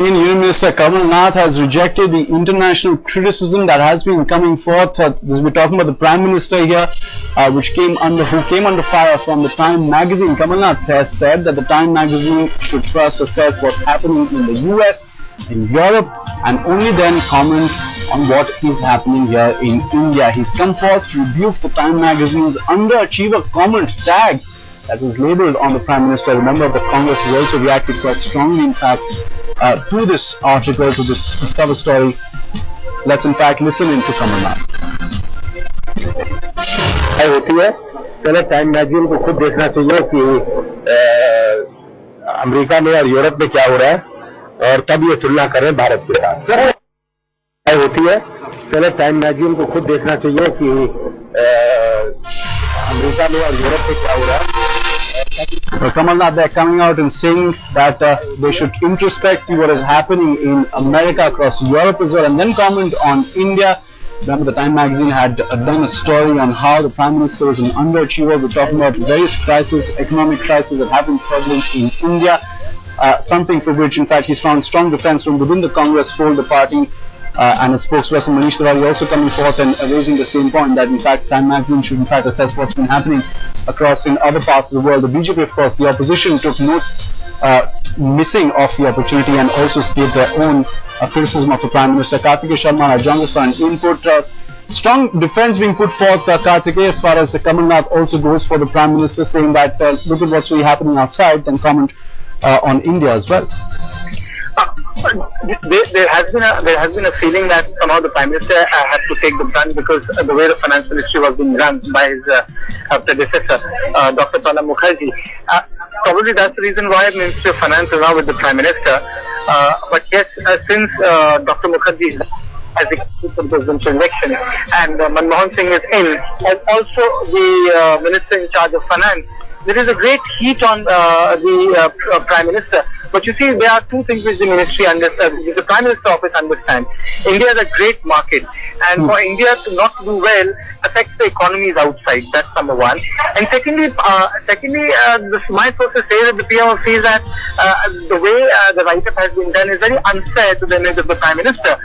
Union Minister Kamal has rejected the international criticism that has been coming forth. We're talking about the Prime Minister here, who came under fire from the Time magazine. Kamal has said that the Time magazine should first assess what's happening in the U.S. and Europe and only then comment on what is happening here in India. He's come forth to rebuke the Time magazine's underachiever comment tag that was labelled on the Prime Minister. Remember, the Congress has also reacted quite strongly, in fact, to this article, to this cover story. Let's in fact listen into Kamal. होती है पहले time magazine को खुद देखना चाहिए कि America में और यूरोप में क्या हो रहा है और तब ये तुलना करें भारत के साथ। होती है पहले टाइम मैगजीन को खुद देखना चाहिए कि अमेरिका में और यूरोप में क्या हो रहा है। Kamal, they're coming out and saying that they should introspect, see what is happening in America, across Europe as well, and then comment on India. Remember, the Time magazine had done a story on how the Prime Minister was an underachiever. We're talking about various crises, economic crises that have been prevalent in India, something for which, in fact, he's found strong defense from within the Congress for the party. And its spokesperson Manish Tiwari also coming forth and raising the same point that in fact Time magazine should in fact assess what's been happening across in other parts of the world. The BJP, of course, the opposition took note missing of the opportunity and also gave their own criticism of the Prime Minister. Kartikeya Sharma had joined us for an input. Strong defense being put forth, Kartikeya, as far as the Kamal Nath also goes for the Prime Minister, saying that look at what's really happening outside, then comment on India as well. There has been a feeling that somehow the Prime Minister has to take the brunt because the way the finance ministry was being run by his predecessor, Dr. Pranab Mukherjee. Probably that's the reason why the Ministry of Finance is now with the Prime Minister. But yes, since Dr. Mukherjee has accepted the presidential election and Manmohan Singh is in, and also the Minister in charge of Finance, there is a great heat on the Prime Minister. But you see, there are two things which the ministry understands, which the Prime Minister office understands. India is a great market, and for India to not do well affects the economies outside. That's number one. And secondly, my sources say that the PM feels that the way the write-up has been done is very unfair to the image of the Prime Minister.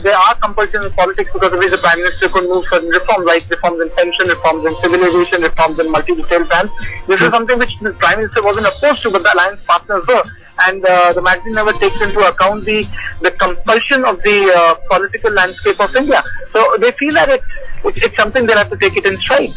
There are compulsions in politics because of which the Prime Minister could move certain reforms, like reforms in pension, reforms in civil aviation, reforms in multi-retail plans. This is something which the Prime Minister wasn't opposed to, but the alliance partners were. And the magazine never takes into account the compulsion of the political landscape of India. So they feel that it's something they have to take it in stride.